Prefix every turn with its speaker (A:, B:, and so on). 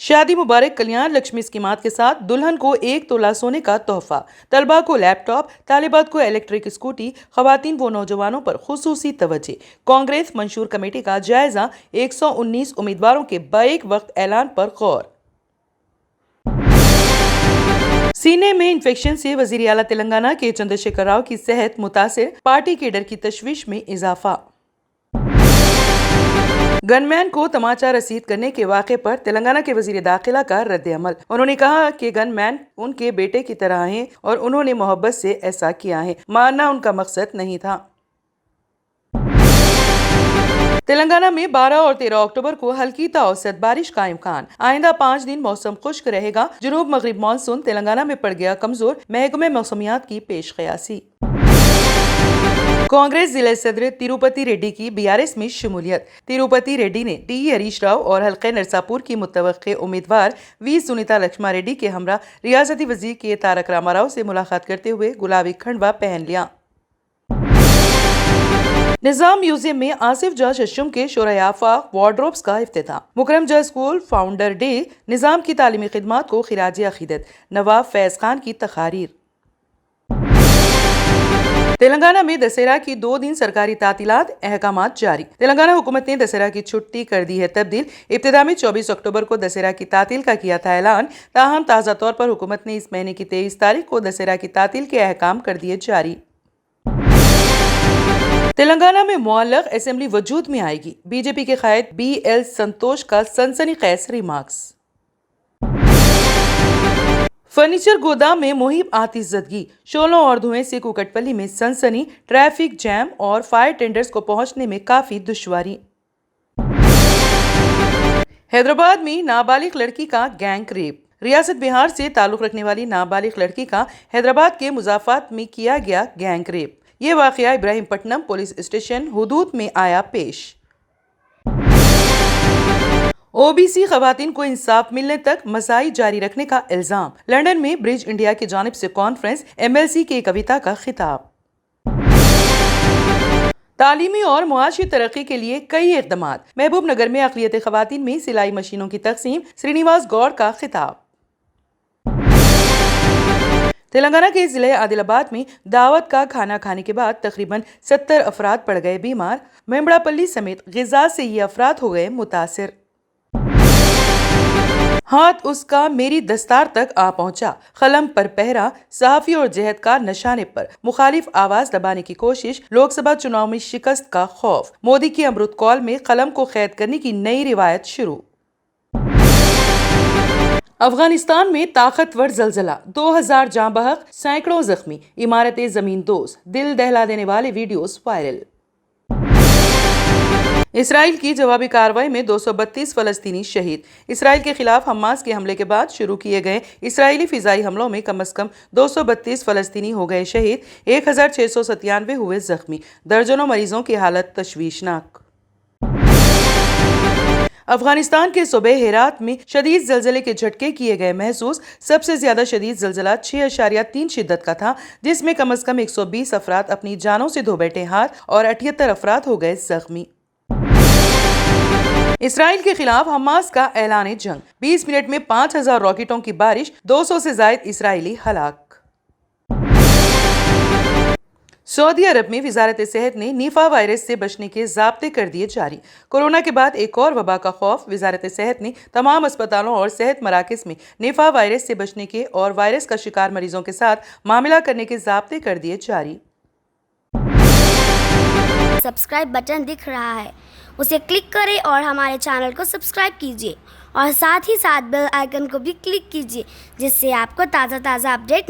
A: शादी मुबारक कल्याण लक्ष्मी स्कीमात के साथ दुल्हन को 1 तोला सोने का तोहफा, तलबा को लैपटॉप, तालिबात को इलेक्ट्रिक स्कूटी, खवातीन व नौजवानों पर खुसूसी तवज्जो। कांग्रेस मंशूर कमेटी का जायजा, 119 उम्मीदवारों के बैक वक्त ऐलान पर गौर। सीने में इन्फेक्शन से वजीर आला तेलंगाना के चंद्रशेखर राव की सेहत मुतासिर, पार्टी के डर की तशवीश में इजाफा। गनमैन को तमाचा रसीद करने के वाक़े पर तेलंगाना के वजीर दाखिला का रद्द-ए-अमल। उन्होंने कहा कि गनमैन उनके बेटे की तरह हैं और उन्होंने मोहब्बत से ऐसा किया है, मारना उनका मकसद नहीं था। तेलंगाना में 12 और 13 अक्टूबर को हल्की ता औसत बारिश का इम्कान। आइंदा 5 दिन मौसम खुश्क रहेगा। जुनूब मगरिब मानसून तेलंगाना में पड़ गया कमजोर, महकमे मौसमियात की पेश क़यासी। कांग्रेस जिला सदर तिरुपति रेड्डी की बीआरएस में शमूलियत। तिरुपति रेड्डी ने टी हरीश राव और हल्के नरसापुर की मुतवक्के उम्मीदवार वी सुनीता लक्ष्मा रेड्डी के हमरा रियासती वजीर के तारक रामाराव से मुलाकात करते हुए गुलाबी खंडवा पहन लिया। निजाम म्यूजियम में आसिफ जा शशुम के शोरायाफा वार्डरोब्स का इफ्तिताह। मुकरम जा स्कूल फाउंडर डे, निजाम की तालीमी खिदमात को खिराज अकीदत, नवाब फैज खान की तकारीर। तेलंगाना में दशहरा की 2 दिन सरकारी तातीलात, अहकामात जारी। तेलंगाना हुकूमत ने दशहरा की छुट्टी कर दी है तब्दील। इब्तिदा में 24 अक्टूबर को दशहरा की तातील का किया था ऐलान। ताहम ताज़ा तौर पर हुकूमत ने इस महीने की 23 तारीख को दशहरा की तातील के अहकाम कर दिए जारी। तेलंगाना में मुअल्लक असेंबली वजूद में आएगी। बीजेपी के कायद BL संतोष का सनसनीखेज रिमार्क्स। फर्नीचर गोदाम में मुहिम आतिशज़दगी, शोलों और धुएं से कुकटपल्ली में सनसनी, ट्रैफिक जैम और फायर टेंडर्स को पहुंचने में काफी दुश्वारी। हैदराबाद में नाबालिग लड़की का गैंग रेप। रियासत बिहार से ताल्लुक रखने वाली नाबालिग लड़की का हैदराबाद के मुजाफात में किया गया गैंग रेप। ये वाकया इब्राहिमपट्टनम पुलिस स्टेशन हुदूद में आया पेश। ओबीसी खवातीन को इंसाफ मिलने तक मसाई जारी रखने का इल्जाम। लंदन में ब्रिज इंडिया की जानिब से कॉन्फ्रेंस, MLC की कविता का खिताब। तालीमी और मुआशी तरक्की के लिए कई इक़दामात। महबूब नगर में अक़लियत खवातीन में सिलाई मशीनों की तक़सीम, श्रीनिवास गौड़ का खिताब। तेलंगाना के जिले आदिलाबाद में दावत का खाना खाने के बाद तकरीबन 70 अफराद पड़ गए बीमार। मेमड़ापल्ली समेत ग़िज़ा से ये अफराद हो गए मुतासिर। हाथ उसका मेरी दस्तार तक आ पहुंचा, कलम पर पहरा, सहाफ़ी और जहदकार नशाने पर, मुखालिफ आवाज दबाने की कोशिश, लोकसभा चुनाव में शिकस्त का खौफ, मोदी की अमृत कौल में कलम को कैद करने की नई रिवायत शुरू। अफगानिस्तान में ताकतवर जलजला, 2000 जाँ बहक, सैकड़ों जख्मी, इमारतें जमीन दोज, दिल दहला देने वाले वीडियोस वायरल। इसराइल की जवाबी कार्रवाई में 232 फलस्तीनी शहीद। इसराइल के खिलाफ हमास के हमले के बाद शुरू किए गए इसराइली फिजाई हमलों में कम से कम 232 फलस्तीनी हो गए शहीद, 1697 हुए जख्मी, दर्जनों मरीजों की हालत तशवीशनाक। अफगानिस्तान के सूबे हेरात में शदीद जलजले के झटके किए गए महसूस। सबसे ज्यादा शदीद जलजला 6.3 शिद्दत का था, जिसमें कम से कम 120 अफराद अपनी जानों से धो बैठे हाथ और 78 अफराद हो गए जख्मी। इसराइल के खिलाफ हमास का ऐलान जंग, 20 मिनट में 5000 रॉकेटों की बारिश, 200 से जायद इसराइली हलाक। सऊदी अरब में वजारत सेहत ने निफा वायरस से बचने के ज़ाब्ते कर दिए जारी। कोरोना के बाद एक और वबा का खौफ। वजारत सेहत ने तमाम अस्पतालों और सेहत मराकज़ में निफा वायरस से बचने के और वायरस का शिकार मरीजों के साथ मामला करने के ज़ाब्ते कर दिए जारी।
B: सब्सक्राइब बटन दिख रहा है, उसे क्लिक करें और हमारे चैनल को सब्सक्राइब कीजिए और साथ ही साथ बेल आइकन को भी क्लिक कीजिए, जिससे आपको ताज़ा अपडेट